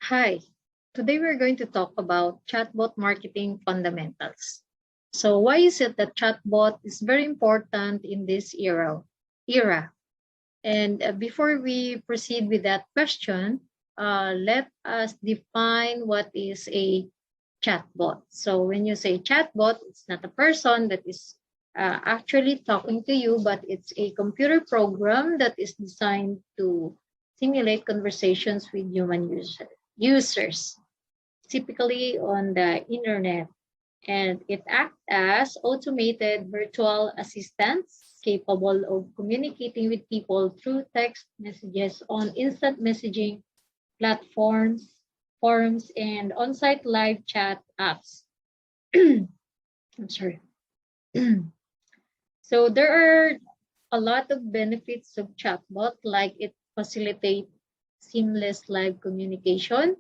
Hi, today we're going to talk about chatbot marketing fundamentals. So why is it that chatbot is very important in this era? And before we proceed with that question, let us define what is a chatbot. So when you say chatbot, it's not a person that is actually talking to you, but it's a computer program that is designed to simulate conversations with users, typically on the internet. And it acts as automated virtual assistants capable of communicating with people through text messages on instant messaging platforms, forums, and on-site live chat apps. I'm sorry. So there are a lot of benefits of chatbot, like it facilitates seamless live communication,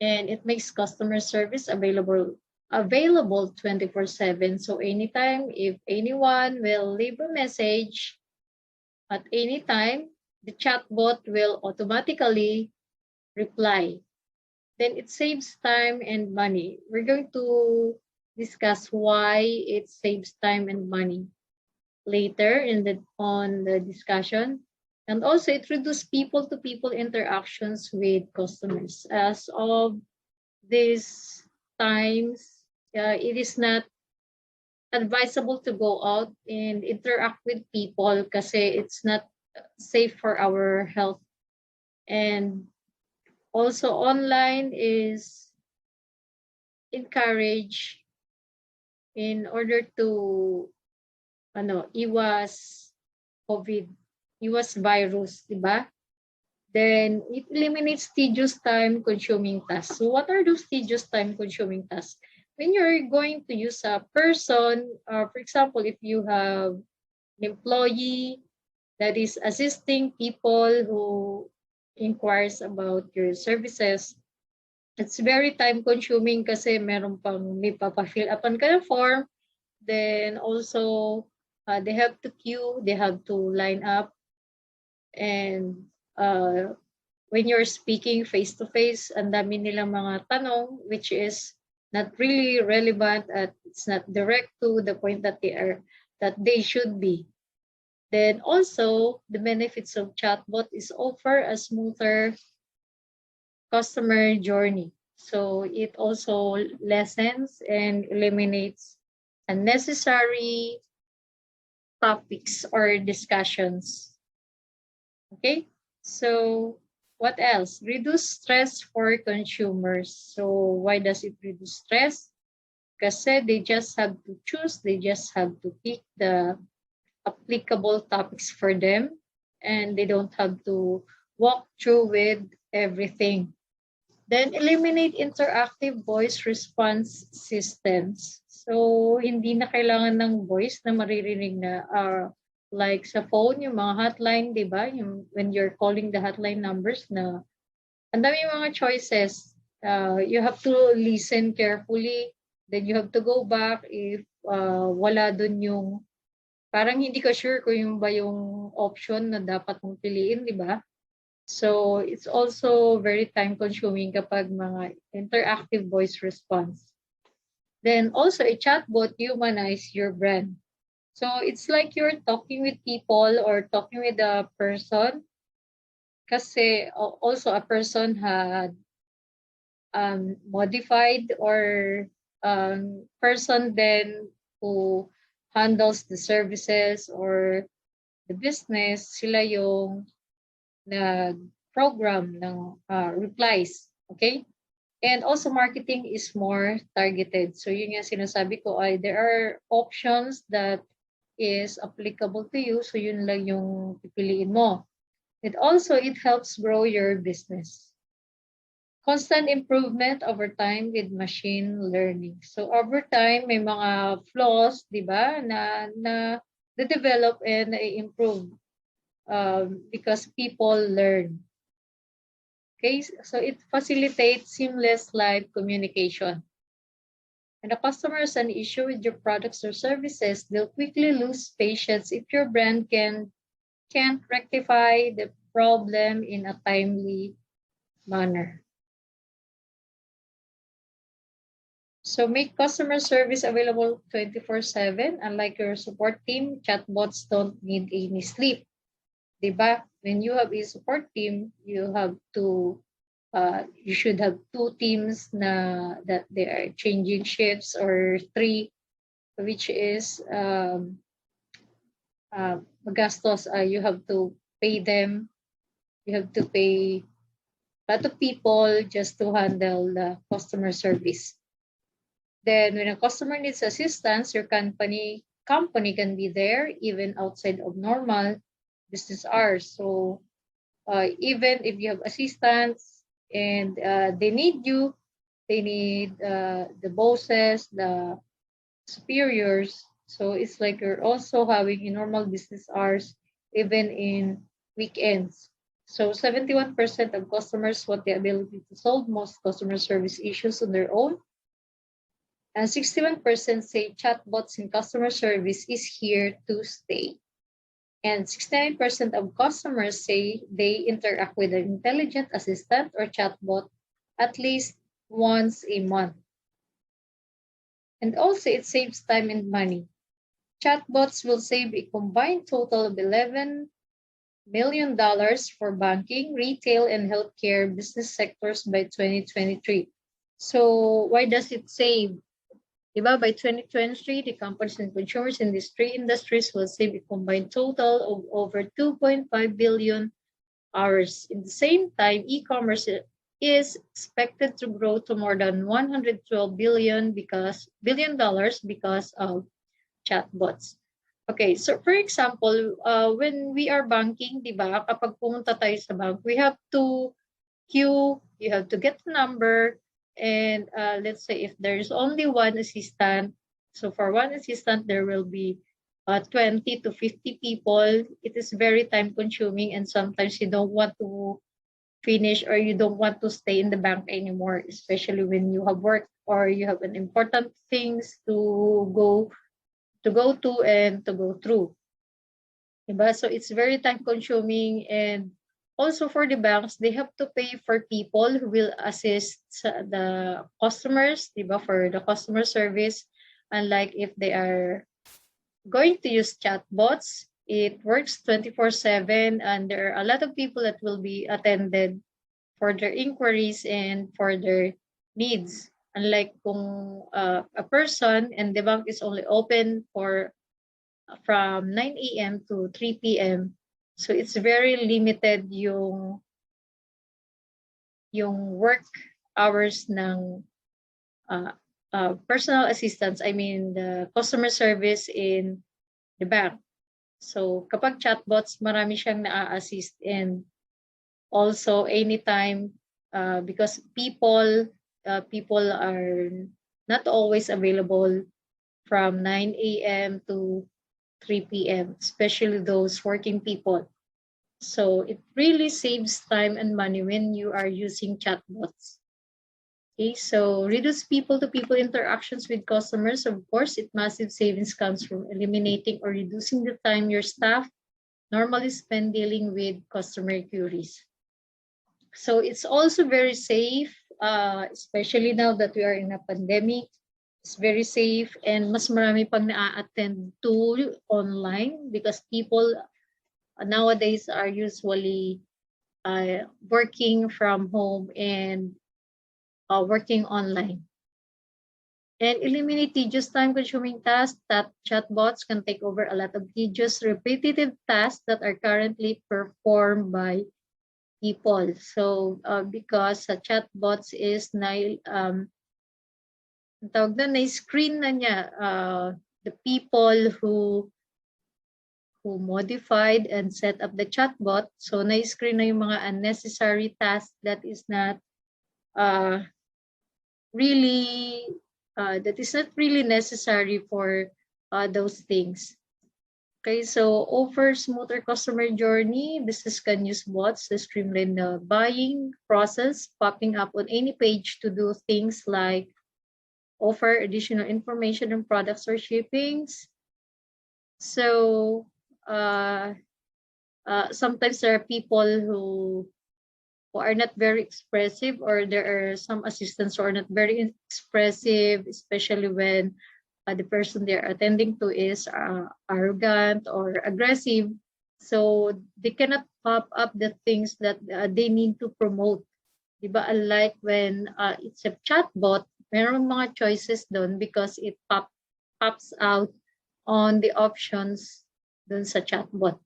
and it makes customer service available 24/7. So anytime, if anyone will leave a message at any time, the chatbot will automatically reply. Then it saves time and money. We're going to discuss why it saves time and money later on the discussion. And also it reduces people-to-people interactions with customers. As of these times, it is not advisable to go out and interact with people kasi it's not safe for our health. And also online is encouraged in order to iwas COVID, iwas virus, di ba? Then it eliminates tedious time-consuming tasks. So what are those tedious time-consuming tasks? When you're going to use a person, for example, if you have an employee that is assisting people who inquires about your services, it's very time-consuming kasi meron pang may papafill upan ka ng form. Then also, they have to queue, they have to line up. And when you're speaking face-to-face, ang dami nilang mga tanong which is not really relevant at it's not direct to the point that they should be. Then also, the benefits of chatbot is offer a smoother customer journey. So it also lessens and eliminates unnecessary topics or discussions. Okay, so what else? Reduce stress for consumers. So why does it reduce stress? Kasi they just have to choose, they just have to pick the applicable topics for them, and they don't have to walk through with everything. Then eliminate interactive voice response systems. So hindi na kailangan ng voice na maririnig na like sa phone, yung mga hotline, di ba? Yung when you're calling the hotline numbers na ang dami mga choices. You have to listen carefully. Then you have to go back if wala dun yung parang hindi ka sure kung yung ba yung option na dapat mong piliin, di ba? So it's also very time-consuming kapag mga interactive voice response. Then also a chatbot humanize your brand. So it's like you're talking with people or talking with a person. Kasi also a person had modified or person then who handles the services or the business, sila yung nag-program ng replies. Okay? And also marketing is more targeted. So yun yung sinasabi ko ay there are options that is applicable to you. So yun lang yung pipiliin mo. It helps grow your business. Constant improvement over time with machine learning. So over time, may mga flaws, di ba, na develop and improve because people learn. Okay, so it facilitates seamless live communication. And the customer has an issue with your products or services, they'll quickly lose patience if your brand can't rectify the problem in a timely manner. So make customer service available 24/7. Unlike your support team, chatbots don't need any sleep. Diba? When you have a support team, you should have two teams na that they are changing shifts, or three, which is magastos. You have to pay them. You have to pay a lot of people just to handle the customer service. Then when a customer needs assistance, your company can be there even outside of normal business hours. So even if you have assistants and they need you, they need the bosses, the superiors. So it's like you're also having in normal business hours, even in weekends. So 71% of customers want the ability to solve most customer service issues on their own. And 61% say chatbots in customer service is here to stay. And 69% of customers say they interact with an intelligent assistant or chatbot at least once a month. And also, it saves time and money. Chatbots will save a combined total of $11 million for banking, retail, and healthcare business sectors by 2023. So why does it save? Diba, by 2023, the companies and consumers in these three industries will save a combined total of over 2.5 billion hours. In the same time, e-commerce is expected to grow to more than 112 billion dollars because of chatbots. Okay, so for example, when we are banking, di ba, kapag pumunta tayo sa bank, we have to queue, you have to get the number, and let's say if there's only one assistant, so for one assistant, there will be 20 to 50 people. It is very time consuming, and sometimes you don't want to finish, or you don't want to stay in the bank anymore, especially when you have work or you have an important things to go to and to go through. Diba? So it's very time consuming, and also for the banks, they have to pay for people who will assist the customers, diba, for the customer service. Unlike if they are going to use chatbots, it works 24/7, and there are a lot of people that will be attended for their inquiries and for their needs. Unlike kung a person and the bank is only open from 9 a.m. to 3 p.m. So it's very limited yung work hours ng personal assistants, I mean the customer service in the bank. So kapag chatbots, marami siyang na-assist, and also anytime because people are not always available from 9 a.m. to 3 p.m., especially those working people. So it really saves time and money when you are using chatbots. Okay, so reduce people-to-people interactions with customers. Of course, massive savings comes from eliminating or reducing the time your staff normally spend dealing with customer queries. So it's also very safe, especially now that we are in a pandemic. It's very safe, and mas marami pang na-attend to online because people nowadays are usually working from home and working online. And eliminate tedious time-consuming tasks. That chatbots can take over a lot of tedious, repetitive tasks that are currently performed by people. So because chatbots is tawag na screen na niya the people who modified and set up the chatbot. So na-screen na yung mga unnecessary tasks that is not really necessary for those things. Okay, so offer smoother customer journey. Business can use bots to streamline the buying process, popping up on any page to do things like offer additional information on products or shippings. So sometimes there are people who who are not very expressive, or there are some assistants who are not very expressive, especially when the person they're attending to is arrogant or aggressive. So they cannot pop up the things that they need to promote. Diba? Unlike when it's a chatbot, meron mga choices doon because it pops out on the options dun sa chatbot.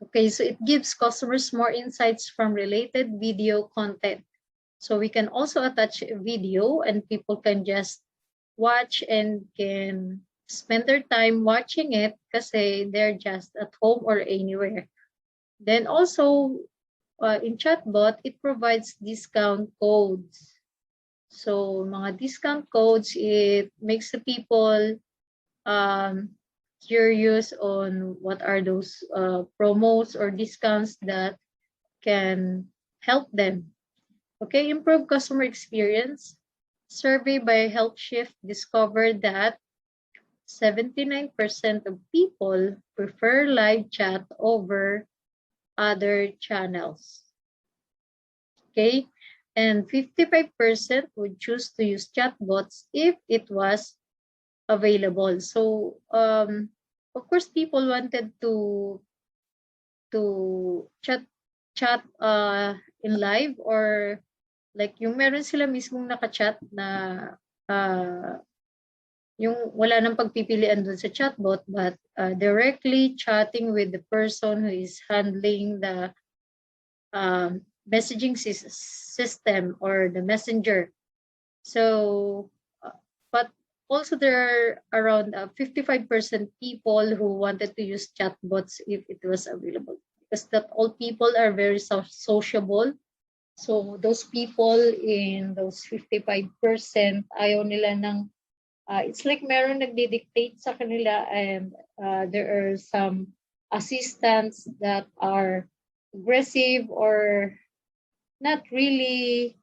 Okay, so it gives customers more insights from related video content. So we can also attach a video and people can just watch and can spend their time watching it kasi they're just at home or anywhere. Then also, in chatbot, it provides discount codes. So mga discount codes, it makes the people curious on what are those promos or discounts that can help them. Okay, improve customer experience. Survey by HealthShift discovered that 79% of people prefer live chat over other channels. Okay, and 55% would choose to use chatbots if it was available. So, of course, people wanted to chat in live, or like yung meron sila mismong naka-chat na yung wala nang pagpipilian dun sa chatbot, but directly chatting with the person who is handling the messaging system or the messenger. So, but also there are around 55% people who wanted to use chatbots if it was available, because not all people are very sociable. So those people in those 55%, ayaw nila ng, it's like meron nagdi-dictate sa kanila, and there are some assistants that are aggressive or not really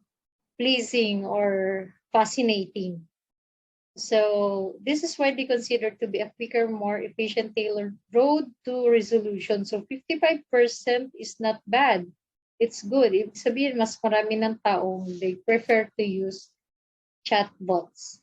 pleasing or fascinating. So this is widely considered to be a quicker, more efficient, tailored road to resolution. So 55% is not bad. It's good. Ibig sabihin, mas marami ng taong they prefer to use chatbots.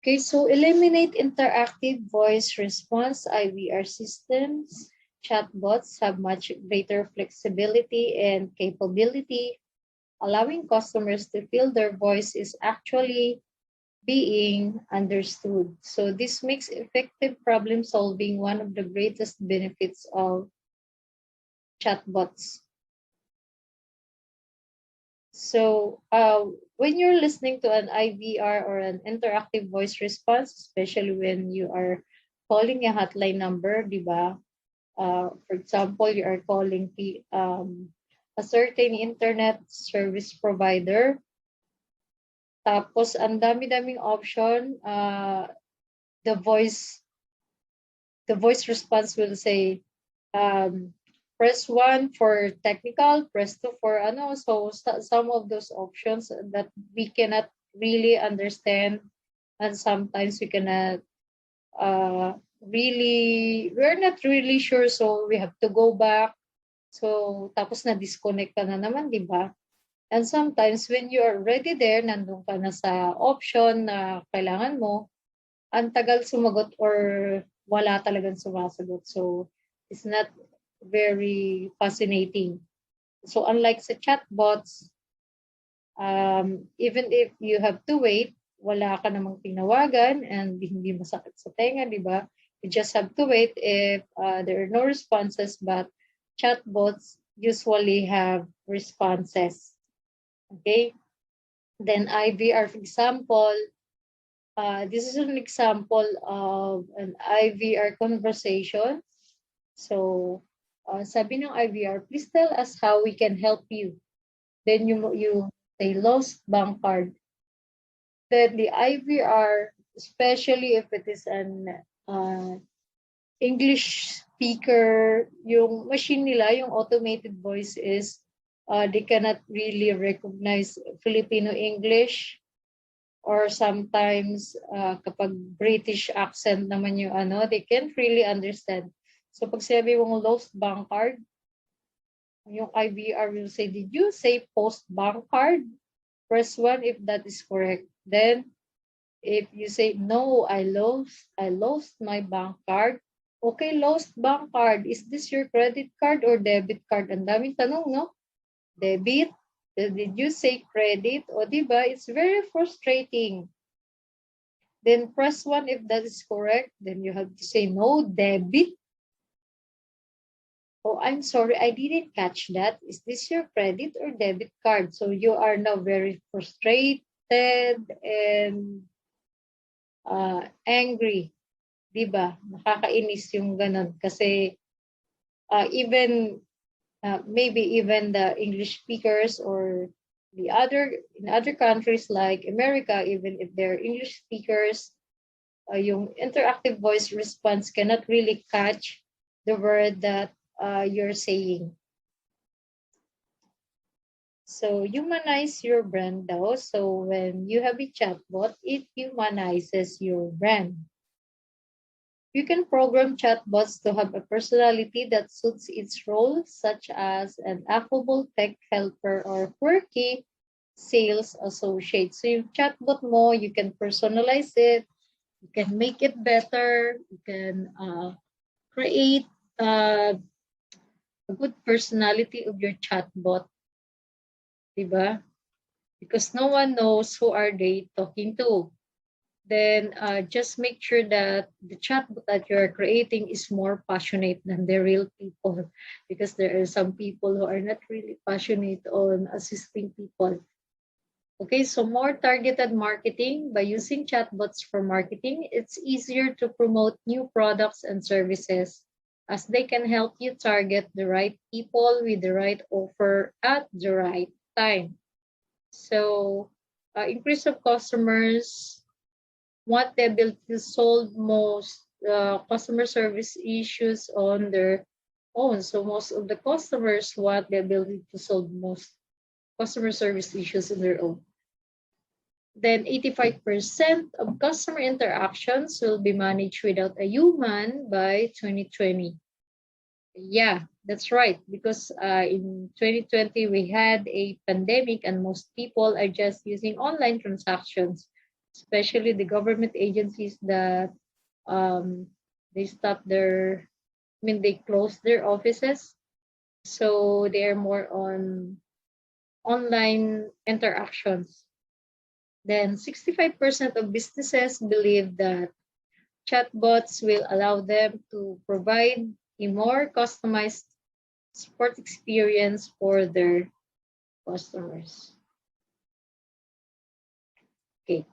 Okay, so eliminate interactive voice response IVR systems. Chatbots have much greater flexibility and capability, allowing customers to feel their voice is actually being understood. So this makes effective problem solving one of the greatest benefits of chatbots. So when you're listening to an IVR or an interactive voice response, especially when you are calling a hotline number, di ba? For example, you are calling a certain internet service provider. Tapos, ang dami-daming option. The voice response will say, press 1 for technical, press 2 for ano. So, some of those options that we cannot really understand, and sometimes we cannot we're not really sure, so we have to go back. So, tapos na-disconnect ka na naman, di ba? And sometimes when you are already there, nandun ka na sa option na kailangan mo, ang tagal sumagot or wala talagang sumasagot. So, it's not very fascinating. So, unlike sa chatbots, even if you have to wait, wala ka namang tinawagan and hindi masakit sa tenga, di ba? You just have to wait if there are no responses, but chatbots usually have responses. Okay? Then IVR, for example, this is an example of an IVR conversation. So, sabi ng IVR, please tell us how we can help you. Then you say lost bank card. Then the IVR, especially if it is an English speaker, yung machine nila, yung automated voice is, they cannot really recognize Filipino English, or sometimes kapag British accent naman yung ano, they can't really understand. So pag sinabi mong lost bank card, yung IVR will say, did you say post bank card? Press 1 if that is correct. Then if you say, no, I lost my bank card. Okay, lost bank card. Is this your credit card or debit card? Ang daming tanong, no? Debit? Did you say credit? O, diba? It's very frustrating. Then press 1 if that is correct. Then you have to say, no, debit. Oh, I'm sorry, I didn't catch that. Is this your credit or debit card? So you are now very frustrated and angry. Diba? Nakakainis yung ganun. Kasi even maybe even the English speakers or in other countries like America, even if they're English speakers, yung interactive voice response cannot really catch the word that you're saying. So humanize your brand daw. So when you have a chatbot, it humanizes your brand. You can program chatbots to have a personality that suits its role, such as an affable tech helper or quirky sales associate. So yung chatbot mo, you can personalize it, you can make it better, you can create a good personality of your chatbot, diba? Because no one knows who are they talking to. Then just make sure that the chatbot that you're creating is more passionate than the real people, because there are some people who are not really passionate on assisting people. Okay, so more targeted marketing. By using chatbots for marketing, it's easier to promote new products and services, as they can help you target the right people with the right offer at the right time. So increase of customers, want the ability to solve most customer service issues on their own. So most of the customers want the ability to solve most customer service issues on their own. Then 85% of customer interactions will be managed without a human by 2020. Yeah, that's right. Because in 2020, we had a pandemic and most people are just using online transactions, especially the government agencies that they stopped they closed their offices. So they're more on online interactions. Then 65% of businesses believe that chatbots will allow them to provide a more customized support experience for their customers. Okay.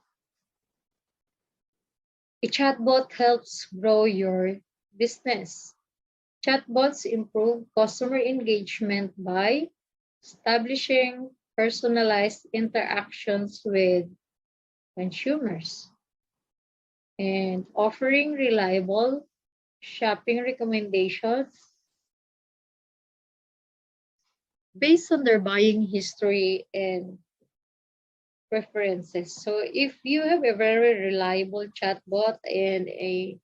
A chatbot helps grow your business. Chatbots improve customer engagement by establishing personalized interactions with consumers and offering reliable shopping recommendations based on their buying history and preferences. So if you have a very reliable chatbot and a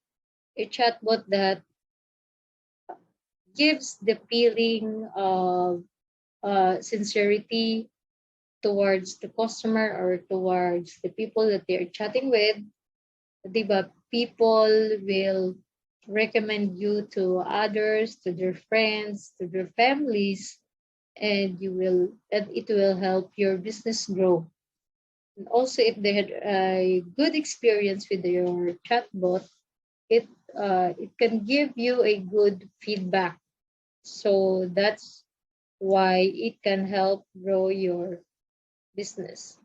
chatbot that gives the feeling of sincerity towards the customer or towards the people that they're chatting with, diba, people will recommend you to others, to their friends, to their families, and it will help your business grow. And also, if they had a good experience with your chatbot, it can give you a good feedback. So that's why it can help grow your business.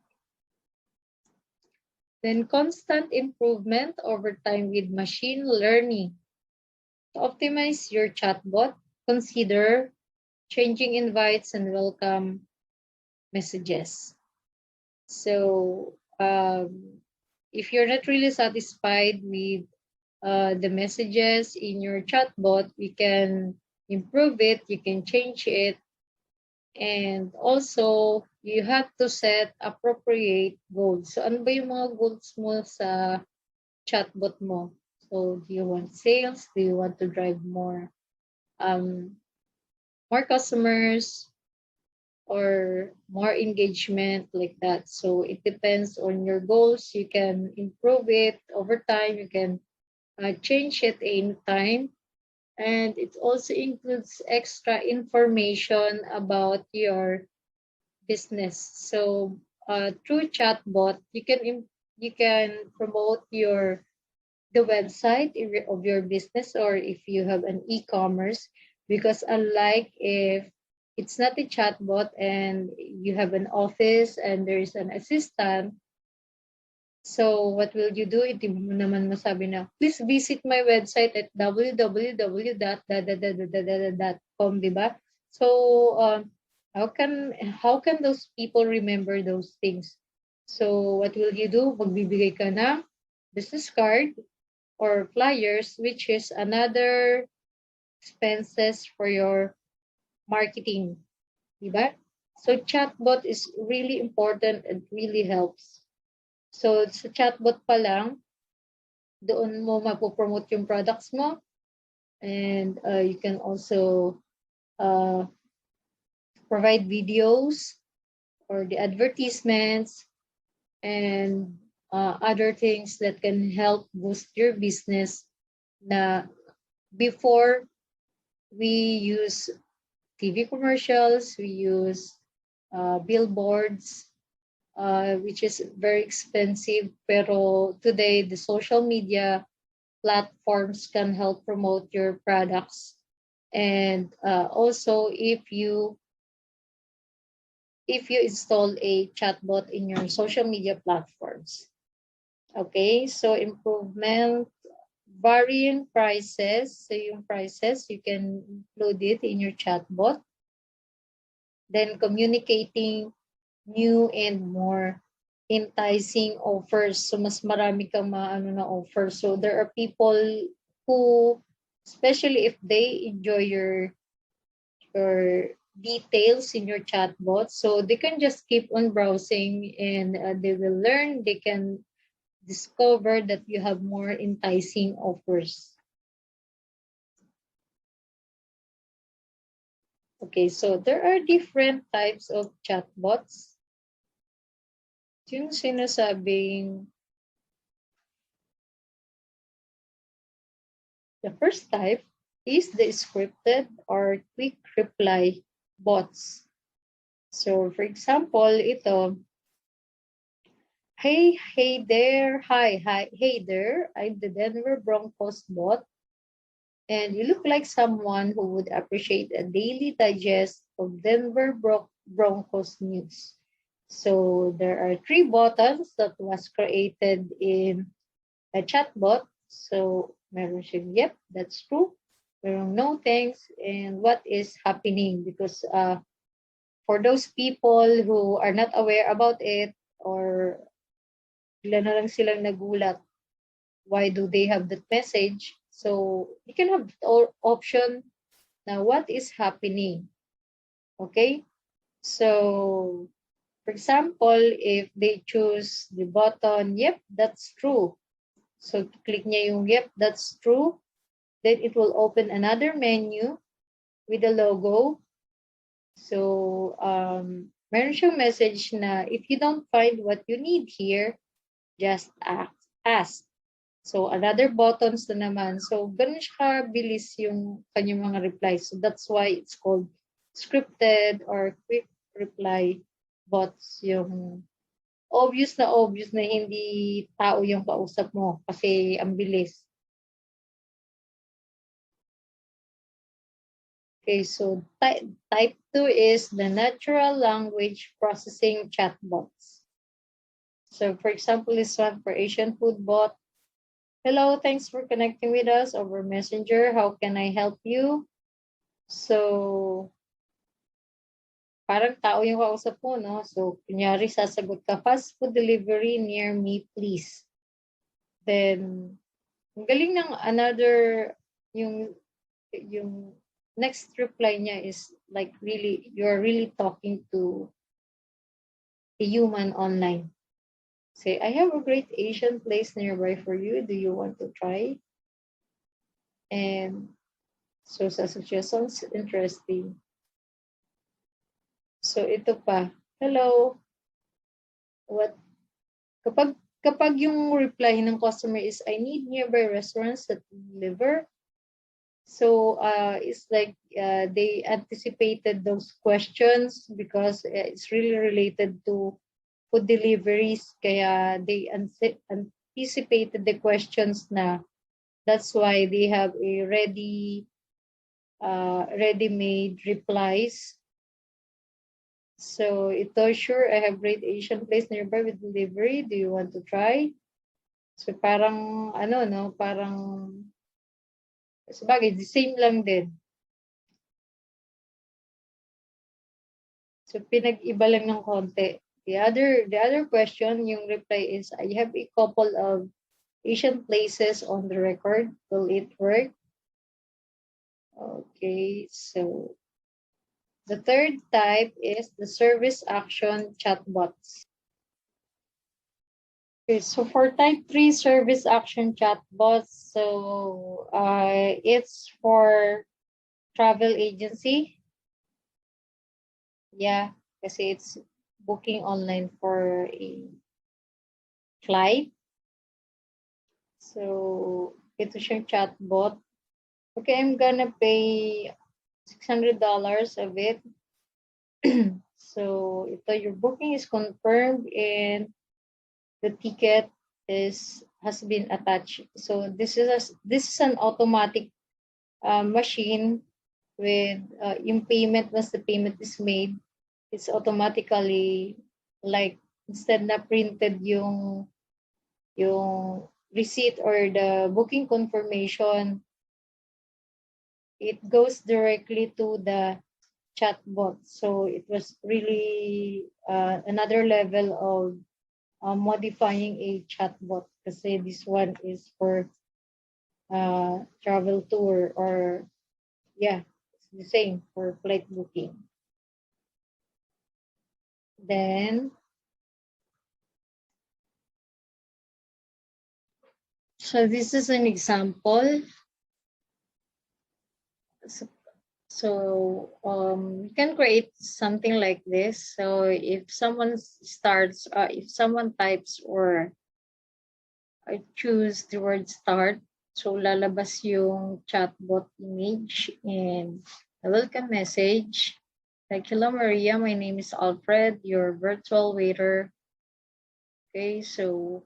Then constant improvement over time with machine learning. To optimize your chatbot, consider changing invites and welcome messages. So if you're not really satisfied with the messages in your chatbot, you can improve it, you can change it, and also you have to set appropriate goals. So ano ba yung mga goals mo sa chatbot mo? So do you want sales? Do you want to drive more more customers or more engagement like that. So it depends on your goals. You can improve it over time. You can change it anytime. And it also includes extra information about your business. So through chatbot, you can promote the website of your business, or if you have an e-commerce, because unlike if it's not a chatbot and you have an office and there's an assistant, so what will you do? Hindi mo naman masabi na, please visit my website at www.com, di ba? So how can those people remember those things? So what will you do? Magbibigay ka ng business card or flyers, which is another expenses for your marketing, diba? So chatbot is really important and really helps. So sa chatbot pa lang, doon mo mapopromote yung products mo, and you can also uh, provide videos or the advertisements and other things that can help boost your business na before we use TV commercials, we use billboards, which is very expensive. Pero today, the social media platforms can help promote your products. And also, if you install a chatbot in your social media platforms. Okay, so improvement, varying prices. So yung prices, you can include it in your chatbot. Then communicating new and more enticing offers. So mas marami kang na offer. So there are people who, especially if they enjoy your details in your chatbot, so they can just keep on browsing, and they will learn, they can discover that you have more enticing offers. Okay, so there are different types of chatbots. Yung sinasabing the first type is the scripted or quick reply bots. So for example, ito, hey there, hey there, I'm the Denver Broncos bot, and you look like someone who would appreciate a daily digest of Denver Broncos news. So there are 3 buttons that was created in a chatbot. So meron siyang, yep, that's true. Merong no thanks, and what is happening, because for those people who are not aware about it, or bigla na lang silang nagulat, why do they have that message? So you can have option na what is happening. Okay? So for example, if they choose the button, yep, that's true. So click niya yung yep, that's true. Then it will open another menu with a logo. So meron siyang message na if you don't find what you need here, just ask. So another buttons na naman. So ganun siya kabilis yung kanyang mga replies. So that's why it's called scripted or quick reply bots. Yung obvious na hindi tao yung kausap mo kasi ang bilis. Okay, so type 2 is the natural language processing chatbots. So for example, this one for Asian food bot. Hello, thanks for connecting with us over Messenger. How can I help you? So parang tao yung kausap mo, no? So kunyari sasagot ka, fast food delivery near me, please. Then ang galing ng another, yung next reply niya is like really, you're really talking to a human online. Say, I have a great Asian place nearby for you. Do you want to try? And So, sa sounds interesting. So, ito pa. Hello. What? Kapag yung reply ng customer is, I need nearby restaurants that deliver. So, it's like they anticipated those questions because it's really related to food deliveries. Kaya they anticipated the questions na. That's why they have a ready-made replies. So ito, sure, I have great Asian place nearby with delivery. Do you want to try? So parang ano, no, parang sabagay, the same lang din. So pinag-iba lang ng konti. The other question, yung reply is, I have a couple of Asian places on the record. Will it work? Okay, so the third type is the service action chatbots. Okay, so for type 3 service action chatbots, so it's for travel agency. Yeah, kasi it's booking online for a flight. So ito siyang chatbot. Okay, I'm gonna pay $600 of it. So ito, your booking is confirmed and the ticket has been attached. So this is an automatic machine with yung payment. Once the payment is made, it's automatically, like, instead na printed yung receipt or the booking confirmation, it goes directly to the chatbot. So it was really another level of modifying a chatbot, kasi this one is for travel tour, or yeah, it's the same for flight booking. Then so this is an example. So you can create something like this. So if someone types or choose the word start, so lalabas yung chatbot image and a welcome message. Like, hello Maria, my name is Alfred, your virtual waiter. Okay, so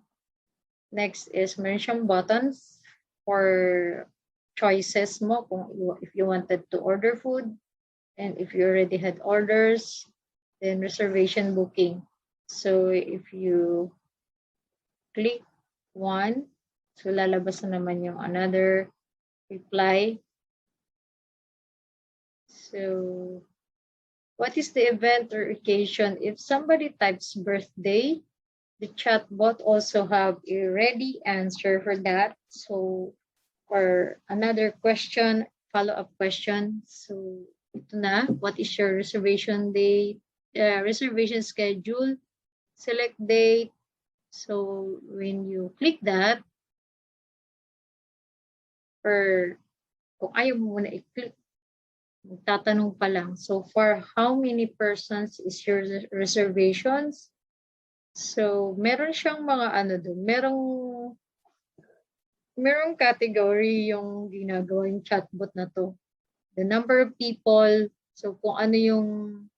next is meron siyang buttons for choices mo if you wanted to order food, and if you already had orders, then reservation booking. So if you click one, so lalabas na naman yung another reply. So what is the event or occasion? If somebody types birthday, the chatbot also have a ready answer for that. So, or another question, follow-up question. So, ito na, what is your reservation date, reservation schedule, select date. So, when you click that, or kung ayaw mo muna i-click, tatanong pa lang. So, for how many persons is your reservations? So, meron siyang mga ano doon, merong category yung ginagawa yung chatbot na to. The number of people, so kung ano yung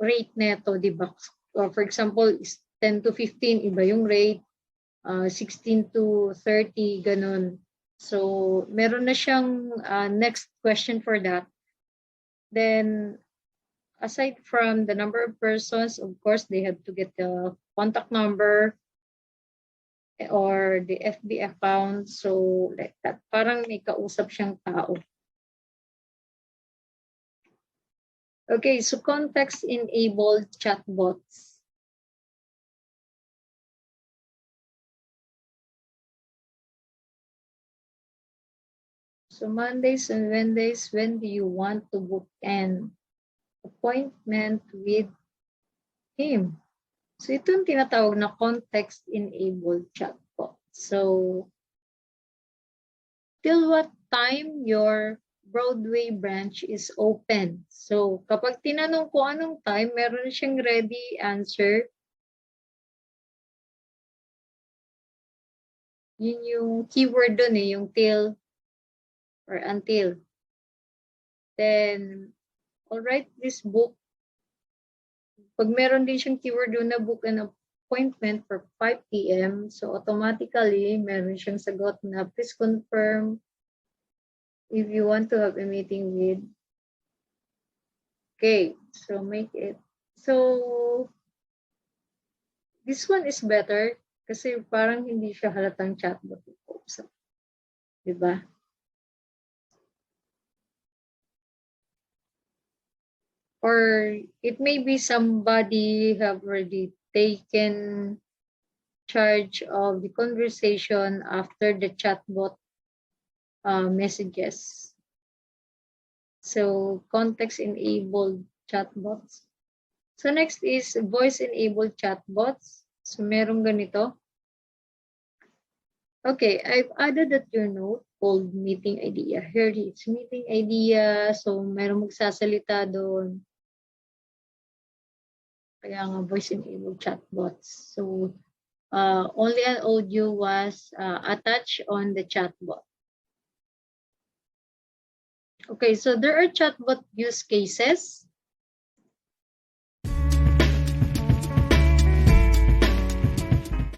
rate neto, di ba? For example, is 10 to 15, iba yung rate, 16 to 30, ganun. So, meron na siyang next question for that. Then, aside from the number of persons, of course, they have to get the contact number or the FB account. So, like that. Parang may kausap siyang tao. Okay, so context-enabled chatbots. So, Mondays and Wednesdays, when do you want to book an appointment with him? So, ito yung tinatawag na context-enabled chatbot. So, till what time your Broadway branch is open. So, kapag tinanong ko anong time, meron siyang ready answer. Yun yung keyword dun yung till or until. Then, I'll write this book. Pag meron din siyang keyword dun na book an appointment for 5 p.m. So, automatically, meron siyang sagot na please confirm if you want to have a meeting with. Okay, so make it. So, this one is better kasi parang hindi siya halatang chatbot. So, diba? Or it may be somebody have already taken charge of the conversation after the chatbot messages. So, context-enabled chatbots. So, next is voice-enabled chatbots. So, merong ganito. Okay, I've added at your note called meeting idea. Here it is, meeting idea. So, merong magsasalita doon. Kaya nga voice-enabled chatbots. So, only an audio was attached on the chatbot. Okay, so there are chatbot use cases.